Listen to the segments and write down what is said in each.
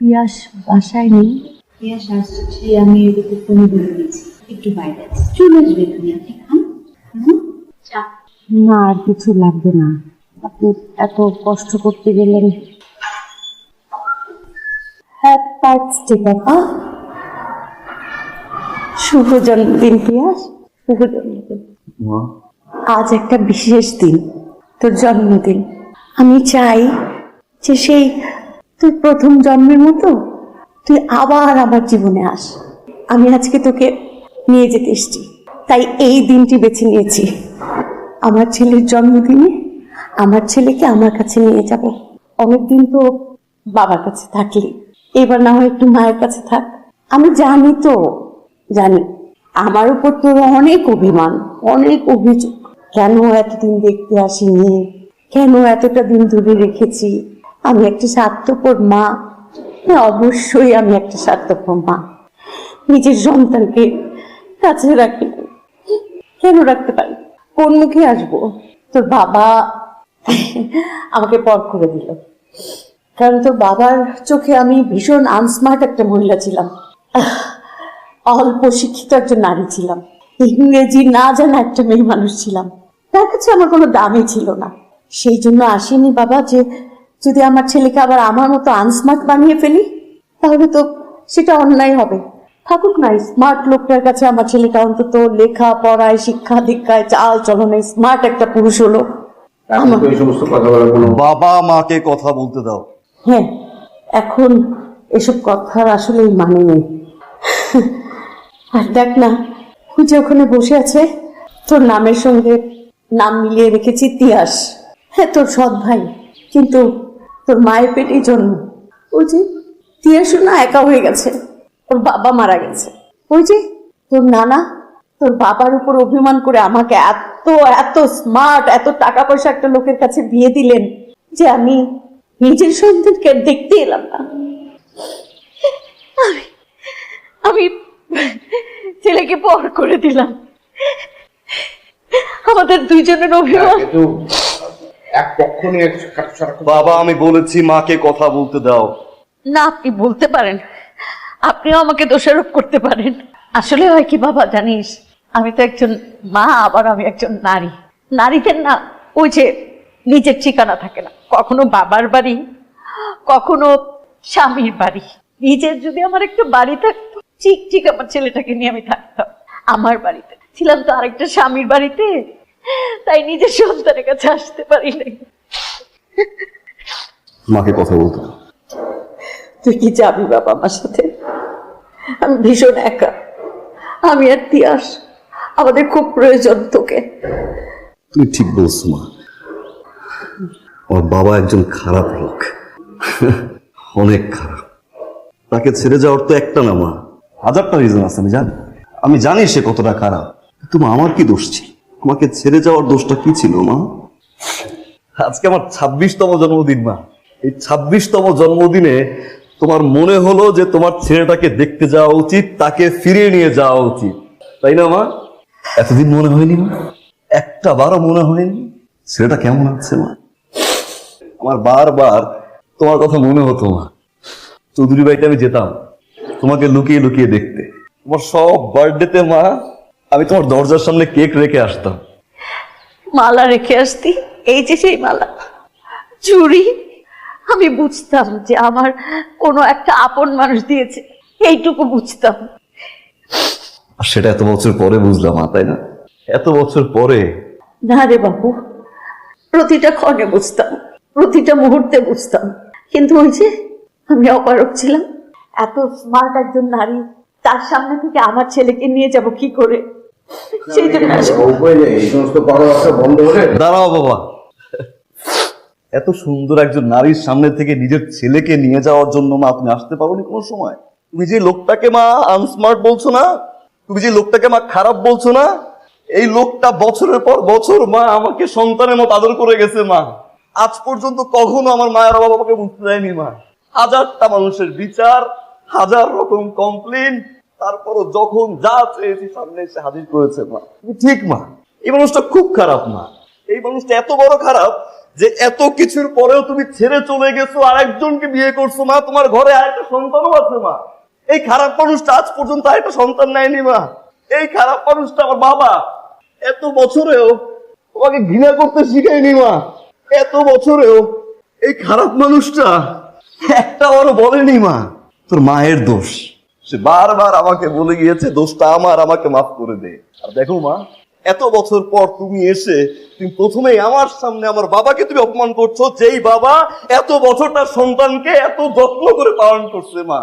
পিয়াস বাসায় নেই। পিয়াস আসছে, আমি এদিকে ফোনে বলে দিয়েছি একটু বাইরে আছে, চলে আসবে তুমি। আপনি খান। না, আর কিছু লাগবে না, আপনি এত কষ্ট করতে গেলেন। হ্যাপি বার্থডে বাবা, শুভ জন্মদিন পিয়াস, শুভ জন্মদিন। আজ একটা বিশেষ দিন, তোর জন্মদিন। আমি চাই যে সেই তুই প্রথম জন্মের মতো তুই আবার আমার জীবনে আস। আমি আজকে তোকে নিয়ে যেতে এসছি, তাই এই দিনটি বেছে নিয়েছি। আমার ছেলের জন্মদিনে আমার ছেলেকে আমার কাছে নিয়ে যাব। অনেকদিন তো বাবার কাছে থাকলি, এবার না হয় একটু মায়ের কাছে থাক। আমি জানি তো, জানি আমার উপর তোর অনেক অভিমান, অনেক অভিযোগ। কেন এতদিন দেখতে আসিনি, কেন এতটা দিন দূরে রেখেছি। আমি একটা স্বার্থপর মা। হ্যাঁ, অবশ্যই আমি একটা স্বার্থপর মা। নিজের সন্তানকে কাছে রাখি, কেন রাখতে পারি? কোন মুখে আসবো? তোর বাবা আমাকে পর করে দিল, কারণ তোর বাবার চোখে আমি ভীষণ আনস্মার্ট একটা মহিলা ছিলাম, অল্প শিক্ষিত একজন নারী ছিলাম, ইংরেজি না জানা একটা মেয়ে মানুষ ছিলাম। তার কাছে আমার কোনো দামই ছিল না। সেই জন্য আসেনি বাবা যে যদি আমার ছেলেকে আবার আমার মতো আনস্মার্ট বানিয়ে ফেলি, তাহলে তো সেটা অন্যায় হবে। থাকুক না স্মার্ট লোকটার কাছে আমার ছেলেটা, অন্তত লেখা পড়ায়, শিক্ষা দীক্ষায়, চাল চলনে স্মার্ট একটা পুরুষ হলো। বাবা মাকে কথা বলতে দাও। হ্যাঁ, এখন এসব কথার আসলে মানে নেই। আর দেখ না, খুঁজে ওখানে বসে আছে, তোর নামের সঙ্গে নাম মিলিয়ে রেখেছি তিয়াস। হ্যাঁ, তোর সৎ ভাই, কিন্তু তোর মায়ের পেটেই জন্ম। ওই যে তিয়াসও না একা হয়ে গেছে, ওর বাবা মারা গেছে। ওই যে তোর নানা তোর বাবার উপর অভিমান করে আমাকে এত এত স্মার্ট, এত টাকা পয়সা একটা লোকের কাছে বিয়ে দিলেন যে আমি নিজের সন্তানকে দেখতে এলাম না। আমি ছেলেকে পর করে দিলাম। আমাদের দুইজনের অভিমান। বাবা, আমি বলেছি মাকে কথা বলতে দাও। না, আপনি বলতে পারেন, আপনিও আমাকে দোষারোপ করতে পারেন। আসলে হয় কি বাবা জানিস, আমি তো একজন মা, আবার আমি একজন নারী। নারীদের না ওই যে নিজের ঠিকানা থাকে না, কখনো বাবার বাড়ি, কখনো স্বামীর বাড়ি। নিজের যদি আমার একটা বাড়ি থাকতো, ঠিক ঠিক আমার ছেলেটাকে নিয়ে আমি থাকতাম আমার বাড়িতে। ছিলাম তো আরেকটা স্বামীর বাড়িতে, তাই নিজের সন্তানের কাছে আসতে পারি নাই। মাকে কথা বলতে দাও। তুই কি যাবি বাবা আমার সাথে? আমি ভীষণ একা, আমি আর তিয়াস, আমাদের খুব প্রয়োজন তোকে। তুমি ঠিক বলছো মা, আমার বাবা একজন খারাপ লোক, অনেক খারাপ। তাকে ছেড়ে যাওয়ার তো একটা না মা, হাজারটা রিজন আছে। আমি জানি সে কতটা খারাপ, কিন্তু মা আমার কি দোষ ছিল? আমাকে ছেড়ে যাওয়ার দোষটা কি ছিল মা? আজকে আমার 26তম জন্মদিন মা। এই 26তম জন্মদিনে তোমার মনে হলো যে তোমার ছেলেটাকে দেখতে যাওয়া উচিত, তাকে ফিরিয়ে নিয়ে যাওয়া উচিত, তাই না মা? এতদিন মনে হয়নি মা? একটা বারও মনে হয়নি ছেলেটা কেমন আছে মা? আমার বারবার তোমার কথা মনে হতো মা। চৌধুরী বাড়িতে আমি যেতাম তোমাকে লুকিয়ে লুকিয়ে দেখতে। তোমার সব বার্থডেতে মা আমি তোমার দরজার সামনে কেক রেখে আসতাম। মালা রেখে আসতি, এই যে সেই মালা, চুড়ি। আমি বুঝতাম যে আমার কোনো একটা আপন মানুষ দিয়েছে, এইটুকু বুঝতাম। আর সেটা এত বছর পরে বুঝলাম মা, তাই না? এত বছর পরে। না রে বাবু, প্রতিটা ক্ষণে বুঝতাম, প্রতিটা মুহূর্তে বুঝতাম, কিন্তু ওই যে আমি অপারক ছিলাম। এত স্মার্ট একজন নারী, তার সামনে থেকে আমার ছেলেকে নিয়ে যাব কি করে? সেই জন্য দাঁড়াও বাবা, এত সুন্দর একজন নারীর সামনে থেকে নিজের ছেলেকে নিয়ে যাওয়ার জন্য মা তুমি আসতে পারোনি কোনো সময়? তুমি যে লোকটাকে মা আনস্মার্ট বলছো না, তুমি যে লোকটাকে মা খারাপ বলছো না, এই লোকটা বছরের পর বছর মা আমাকে সন্তানের মতো আদর করে গেছে মা। আজ পর্যন্ত কখনো আমার মায়ের বাবা আমাকে বুঝতে দেয়নি মা। হাজারটা মানুষের বিচার, হাজার রকম কমপ্লেন, তারপরও যখন যা চেয়েছি সামনে এসে হাজির করেছে মা। ঠিক মা, এই মানুষটা খুব খারাপ মা। এই মানুষটা এত বড় খারাপ যে এত কিছুর পরেও তুমি ছেড়ে চলে গেছো, আরেকজনকে বিয়ে করছো মা, তোমার ঘরে আরেকটা সন্তানও আছে মা। এই খারাপ মানুষটা আজ পর্যন্ত আরেকটা সন্তান নেয়নি মা। এই খারাপ মানুষটা আমার বাবা এত বছরেও তোমাকে ঘৃণা করতে শিখায়নি মা। এত বছরেও এই খারাপ মানুষটা একটা বারও বলেনি মা তোর মায়ের দোষ। সে বারবার আমাকে বলে গিয়েছে দোষটা আমার, আমাকে মাফ করে দে। আর দেখো মা, এত বছর পর তুমি এসে তুমি প্রথমেই আমার সামনে আমার বাবাকে তুমি অপমান করছো, যেই বাবা এত বছর তার সন্তানকে এত যত্ন করে পালন করছে মা।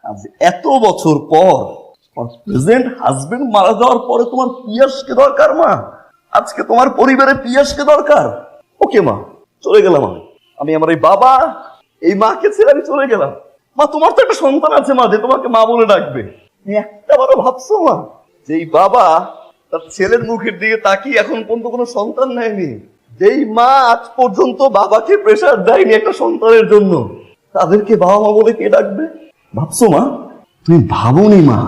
আজ এত বছর পর প্রেজেন্ট হাজবেন্ড মারা যাওয়ার পরে তোমার পিয়াসকে দরকার মা। আজকে তোমার পরিবারে পিয়াসকে দরকার। ওকে মা, চলে গেলাম আমি আমার এই বাবা এই মাকে ছেড়ে আমি চলে গেলাম। মা তোমার তো একটা সন্তান আছে মা, যে তোমাকে মা বলে ডাকবে। একটা বারো ভাবছো মা যেই বাবা তার ছেলের মুখের দিকে তাকিয়ে এখন পর্যন্ত কোনো সন্তান নেয়নি, যেই মা আজ পর্যন্ত বাবাকে প্রেসার দেয়নি একটা সন্তানের জন্য, তাদেরকে বাবা মা বলে কে ডাকবে? ভাবছো মা? তুমি ভাবোনি মা।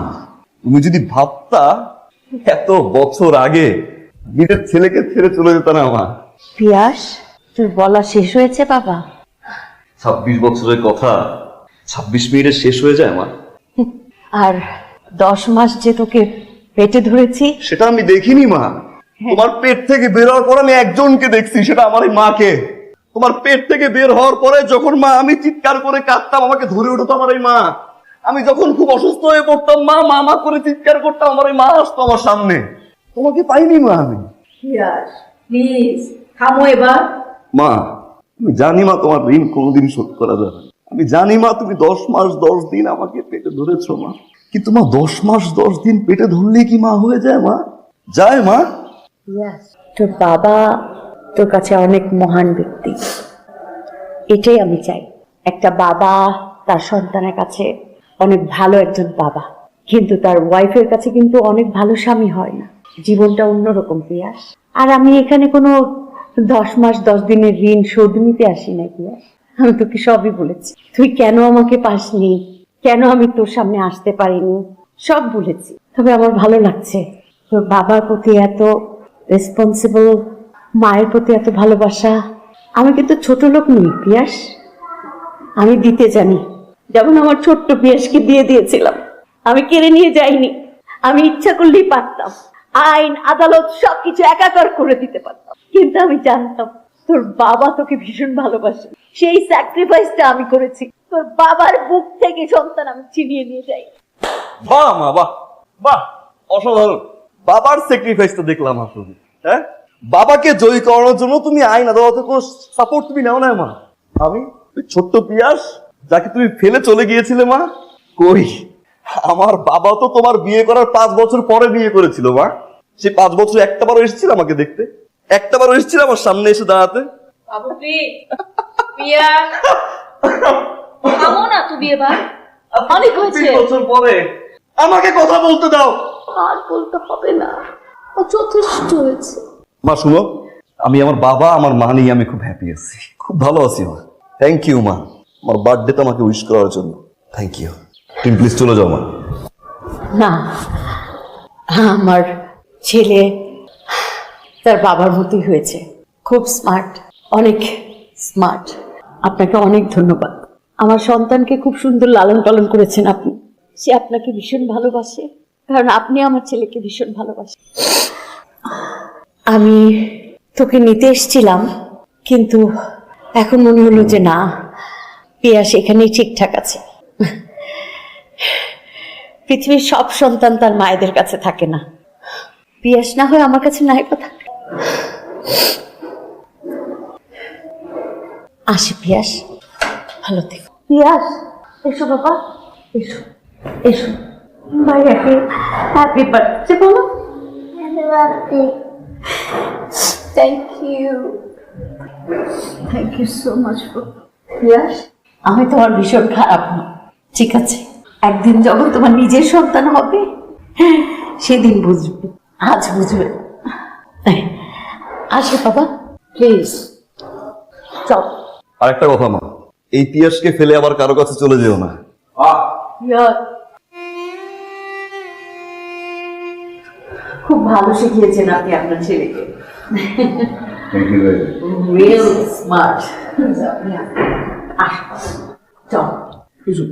তুমি যদি ভাবতা এত বছর আগে নিজের ছেলেকে ছেড়ে চলে যেত না মা। পিয়াস, তোর বলা শেষ হয়েছে বাবা? 26 বছরের কথা 26 মিনিটে শেষ হয়ে যায় মা। আর 10 মাস যে তোকে পেটে ধরেছি সেটা আমি দেখিনি মা। তোমার পেট থেকে বের হওয়ার পর আমি একজনকে দেখছি, সেটা আমার এই মাকে। তোমার পেট থেকে বের হওয়ার পরে যখন মা আমি চিৎকার করে কাঁদতাম, আমাকে ধরে উঠতো আমার এই মা। আমি যখন খুব অসুস্থ হয়ে পড়তাম মা মা মা করে চিৎকার করতাম, আমার এই মা আসতো আমার সামনে। তোমাকে পাইনি মা আমি। প্লিজ থামো এবার। মা আমি জানি মা তোমার ঋণ কোনোদিন শোধ করা যাবে না। আমি জানি মা তুমি 10 মাস 10 দিন আমাকে পেটে ধরেছো মা, কিন্তু মা 10 মাস 10 দিন পেটে ধরলে কি মা হয়ে যায় মা? যায় মা? তোর বাবা তোর কাছে অনেক মহান ব্যক্তি, এটাই আমি চাই। একটা বাবা তার সন্তানের কাছে অনেক ভালো একজন বাবা, কিন্তু তার ওয়াইফের কাছে কিন্তু অনেক ভালো স্বামী হয় না। জীবনটা অন্যরকম পিয়াস। আর আমি এখানে কোনো 10 মাস 10 দিনের ঋণ শোধ নিতে আসি না পিয়াস। আমি তোকে সবই বলেছি, তুই কেন আমাকে পাসনি, কেন আমি তোর সামনে আসতে পারিনি, সব বলেছি। তবে আমার ভালো লাগছে তোর বাবার প্রতি এত রেসপন্সিবল, মায়ের প্রতি এত ভালোবাসা। আমি কিন্তু ছোট লোক নই পিয়াস, আমি দিতে জানি। যেমন আমার ছোট্ট পিয়াসকে দিয়ে দিয়েছিলাম, আমি কেড়ে নিয়ে যাইনি। আমি ইচ্ছা করলেই পারতাম, আইন আদালত সবকিছু একাকার করে দিতে পারতাম, কিন্তু আমি জানতাম তোর বাবা তোকে ভীষণ ভালোবাসে। সেই স্যাক্রিফাইসটা আমি করেছি, তোর বাবার বুক থেকে সন্তান আমি ছিনিয়ে নিয়ে যাই। বাহ মা, বাহ বাহ, অসাধারণ। বাবার স্যাক্রিফাইসটা দেখলাম আসলে। হ্যাঁ, বাবাকে জয়ী করানোর জন্য তুমি আইন আদালতের কোনো সাপোর্ট তুমি নাও না মা। আমি ওই ছোট্ট পিয়াস যাকে তুমি ফেলে চলে গিয়েছিলে মা, কই আমার বাবা তো তোমার বিয়ে করার 5 বছর পরে বিয়ে করেছিল মা। সে 5 বছর একটা বারও এসেছিল আমাকে দেখতে, একটা বারও এসেছিল আমার সামনে এসে দাঁড়াতে। বাবু প্লিজ, পিয়া থামো না তুমি এবার, অনেক হয়েছে। 20 বছর পরে আমাকে কথা বলতে দাও। আর বলতে হবে না, ও যথেষ্ট হয়েছে। মা শুনো, আমি আমার বাবা আমার মা নিয়ে আমি খুব হ্যাপি আছি, খুব ভালো আছি মা। থ্যাংক ইউ মা, আমার বার্থডেতে আমাকে উইশ করার জন্য। Thank you. তুমি প্লিজ চলে যাও মা। না, আমার ছেলে তার বাবার মতোই হয়েছে, খুব স্মার্ট, অনেক স্মার্ট। আপনাকে অনেক ধন্যবাদ। আমার সন্তানকে খুব সুন্দর লালন পালন করেছেন আপনি। সে আপনাকে ভীষণ ভালোবাসে, কারণ আপনি আমার ছেলেকে ভীষণ ভালোবাসেন। আমি তোকে নিতে এসেছিলাম, কিন্তু এখন মনে হলো যে না, পিয়া সেখানেই ঠিকঠাক আছে। পৃথিবীর সব সন্তান তার মায়েদের কাছে থাকে না, পিয়াস না হয় আমার কাছে নাই কথা। আসি পিয়াস, ভালো থেকো। পিয়াস এসো বাবা, এসো এসো, ভাইয়াকে হ্যাপি বার্থডে বলো। Happy birthday. Thank you, thank you so much for. Piyas, আমি তোমার ভীষণ খারাপ না, ঠিক আছে? একদিন যখন তোমার নিজের সন্তান হবে সেদিন বুঝবে, আজ বুঝবে না। আসো বাবা, প্লিজ চল। আরেকটা কথা মা, এই পিয়াসকে ফেলে আবার কারো কাছে চলে যেও না। খুব ভালো শিখিয়েছেন আপনি আপনার ছেলেকে। থ্যাংক ইউ ভাই রিয়েল স্মার্ট চল কিছু